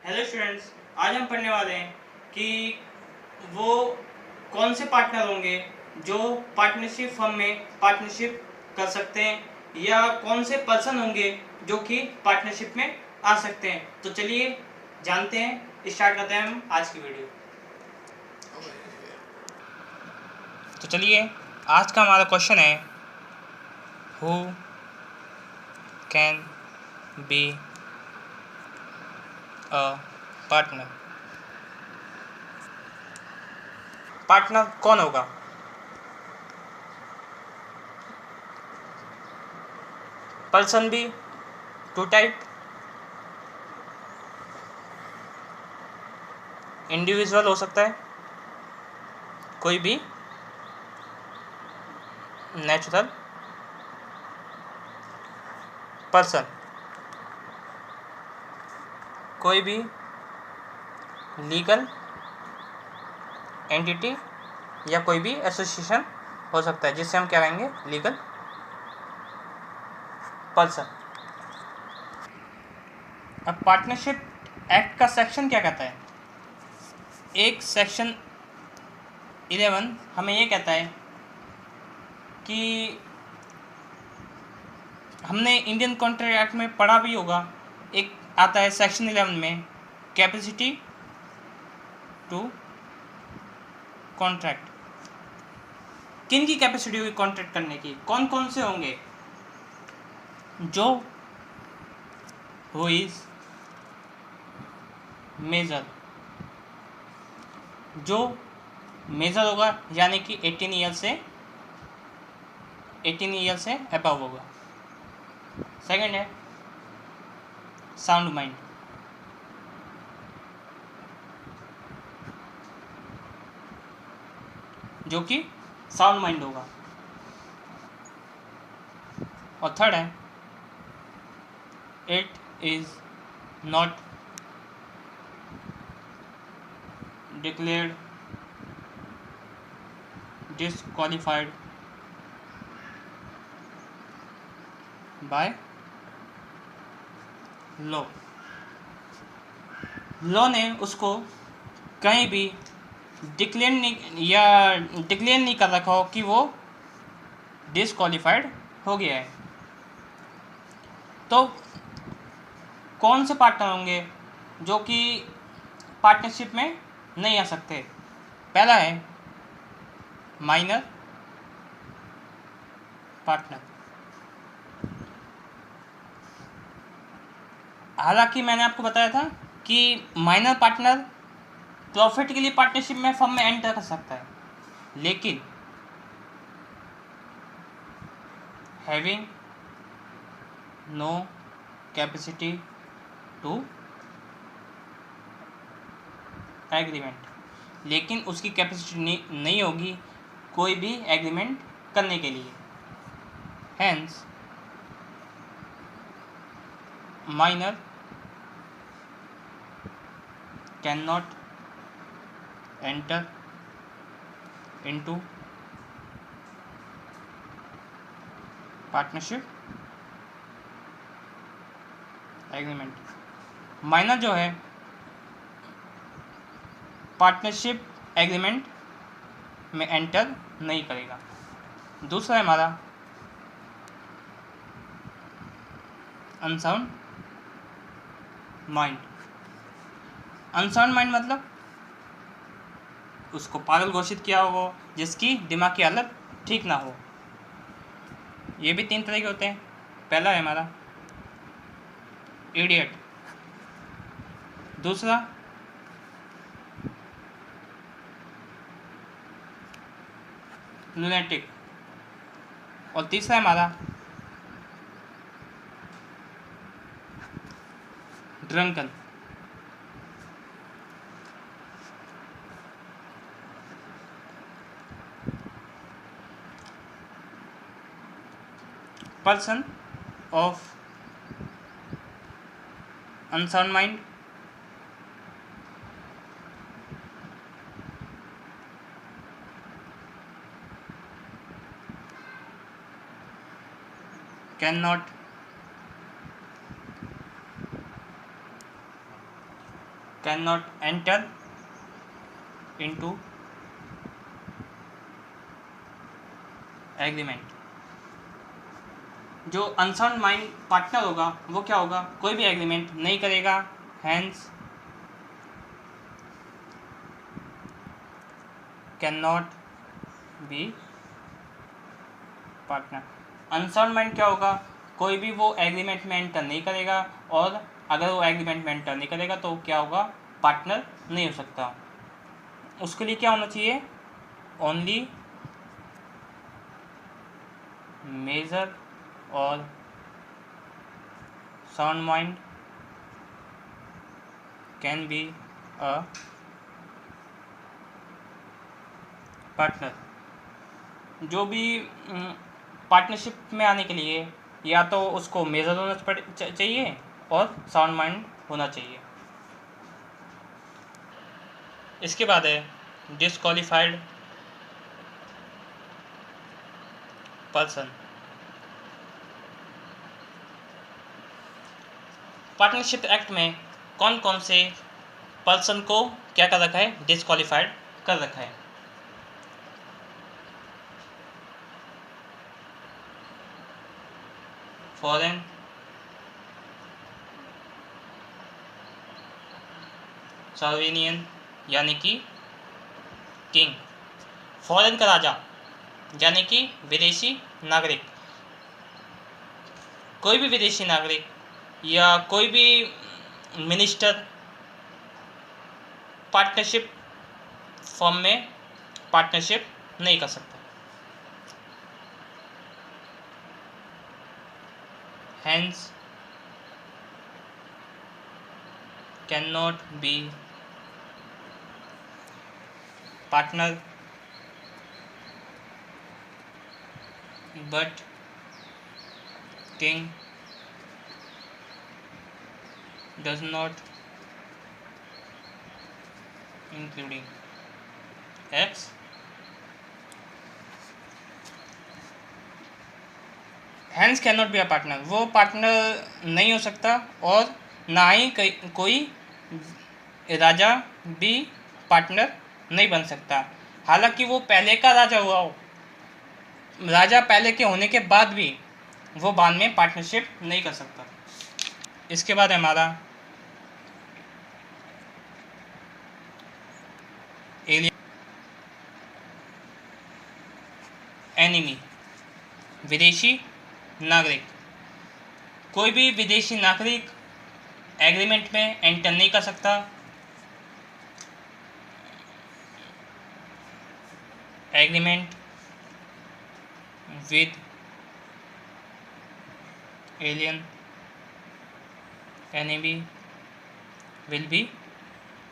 Hello students, आज हम पढ़ने वाले हैं कि वो कौन से पार्टनर होंगे जो पार्टनरशिप फर्म में पार्टनरशिप कर सकते हैं या कौन से पर्सन होंगे जो कि पार्टनरशिप में आ सकते हैं। तो चलिए जानते हैं, स्टार्ट करते हैं हम आज की वीडियो। तो चलिए आज का हमारा क्वेश्चन है, who can be a partner. Partner कौन होगा? पर्सन भी टू टाइप, इंडिविजुअल हो सकता है, कोई भी नेचुरल पर्सन, कोई भी लीगल एंटिटी या कोई भी एसोसिएशन हो सकता है जिससे हम क्या कहेंगे, लीगल पर्सन। अब पार्टनरशिप एक्ट का सेक्शन क्या कहता है? एक सेक्शन 11 हमें ये कहता है कि हमने इंडियन कॉन्ट्रैक्ट एक्ट में पढ़ा भी होगा, एक आता है सेक्शन 11 में कैपेसिटी टू कॉन्ट्रैक्ट। किन की कैपेसिटी हुई कॉन्ट्रैक्ट करने की? कौन कौन से होंगे? जो हु इज मेजर, जो मेजर होगा यानी कि 18 ईयर से अबव होगा। सेकंड है साउंड माइंड, जो कि साउंड माइंड होगा। और थर्ड है it is not declared disqualified by law. Law ने उसको कहीं भी डिक्लेयर नहीं कर रखा हो कि वो डिसक्वालिफाइड हो गया है। तो कौन से पार्टनर होंगे जो कि पार्टनरशिप में नहीं आ सकते? पहला है माइनर पार्टनर। हालांकि मैंने आपको बताया था कि माइनर पार्टनर प्रॉफिट के लिए पार्टनरशिप में फर्म में एंटर कर सकता है, लेकिन having no capacity to agreement, लेकिन उसकी कैपेसिटी नहीं होगी कोई भी एग्रीमेंट करने के लिए। Hence minor can not enter into partnership agreement. Minor जो है पार्टनरशिप एग्रीमेंट में एंटर नहीं करेगा। दूसरा है हमारा अनसाउंड माइंड। अनसाउंड माइंड मतलब उसको पागल घोषित किया हो, जिसकी दिमाग की हालत ठीक ना हो। ये भी 3 तरह के होते हैं। पहला है हमारा इडियट, दूसरा लुनेटिक, और तीसरा है हमारा drunken. Person of unsound mind cannot can not enter into agreement. जो अनसाउंड माइंड पार्टनर होगा वो क्या होगा, कोई भी एग्रीमेंट नहीं करेगा, hence can not be partner. Unsound mind क्या होगा, कोई भी वो एग्रीमेंट में एंटर नहीं करेगा, और अगर वो एग्रीमेंट में एंटर नहीं करेगा तो क्या होगा, पार्टनर नहीं हो सकता। उसके लिए क्या होना चाहिए, ओनली मेजर और sound mind can be a partner. जो भी पार्टनरशिप में आने के लिए या तो उसको मेजर होना चाहिए और साउंड माइंड होना चाहिए। इसके बाद है डिसक्वालीफाइड पर्सन। पार्टनरशिप एक्ट में कौन कौन से पर्सन को क्या कर रखा है, डिसक्वालीफाइड कर रखा है। फॉरेन सोवेनियन यानी कि किंग, फॉरेन का राजा यानी कि विदेशी नागरिक। कोई भी विदेशी नागरिक या कोई भी मिनिस्टर पार्टनरशिप फॉर्म में पार्टनरशिप नहीं कर सकता। Hence can not be partner but king does not including X hence can not be a partner, वो पार्टनर नहीं हो सकता, और ना ही कोई राजा भी पार्टनर नहीं बन सकता। हालांकि वो पहले का राजा हुआ हो, राजा पहले के होने के बाद भी वो बाद में पार्टनरशिप नहीं कर सकता। इसके बाद हमारा एलियन एनिमी, विदेशी नागरिक। कोई भी विदेशी नागरिक एग्रीमेंट में एंटर नहीं कर सकता। Agreement with alien enemy will be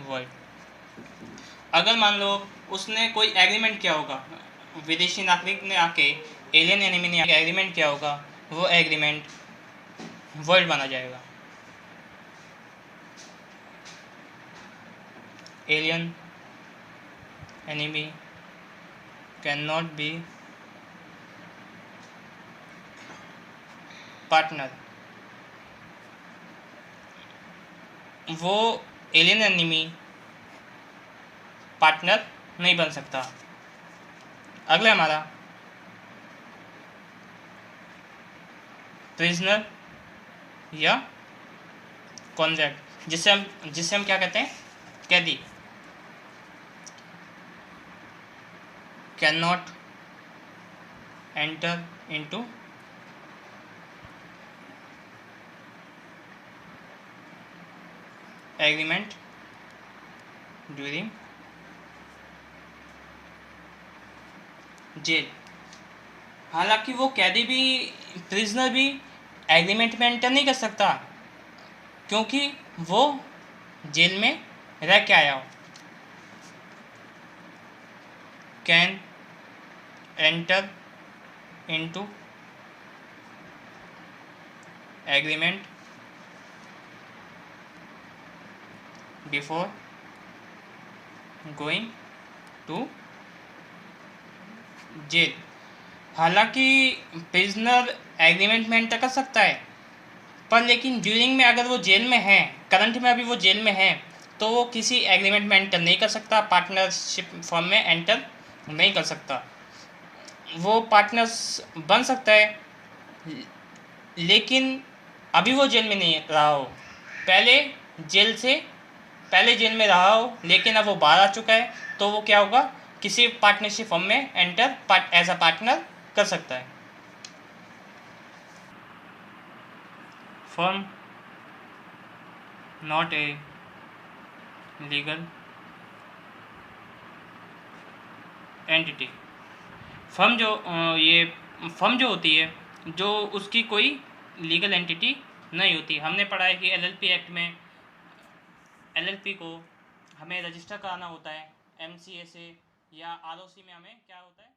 void. अगर मान लो उसने कोई एग्रीमेंट किया होगा, विदेशी नागरिक ने आके एलियन एनिमी ने एग्रीमेंट किया होगा, वो एग्रीमेंट वॉइड माना जाएगा। Alien enemy can not be partner. वो एलियन एनिमी पार्टनर नहीं बन सकता। अगला हमारा प्रिजनर या कॉन्विक्ट, जिसे हम क्या कहते हैं, कैदी। Can not enter into agreement during jail. हालांकि वो कैदी भी, प्रिजनर भी एग्रीमेंट में एंटर नहीं कर सकता, क्योंकि वो जेल में रह के आया हो। Can enter into agreement before going to jail. हालांकि प्रिजनर एग्रीमेंट में एंटर कर सकता है, पर लेकिन ड्यूरिंग में अगर वो जेल में है, करंट में अभी वो जेल में है, तो वो किसी एग्रीमेंट में एंटर नहीं कर सकता, पार्टनरशिप फर्म में एंटर नहीं कर सकता। वो पार्टनर्स बन सकता है लेकिन अभी वो जेल में नहीं रहा हो, पहले जेल में रहा हो लेकिन अब वो बाहर आ चुका है, तो वो क्या होगा, किसी पार्टनरशिप फर्म में एंटर एज अ पार्टनर कर सकता है। Firm not a legal entity. ये फर्म जो होती है, जो उसकी कोई लीगल एंटिटी नहीं होती। हमने पढ़ा है कि एलएलपी एक्ट में एलएलपी को हमें रजिस्टर कराना होता है एमसीए से, या आरओसी में हमें क्या होता है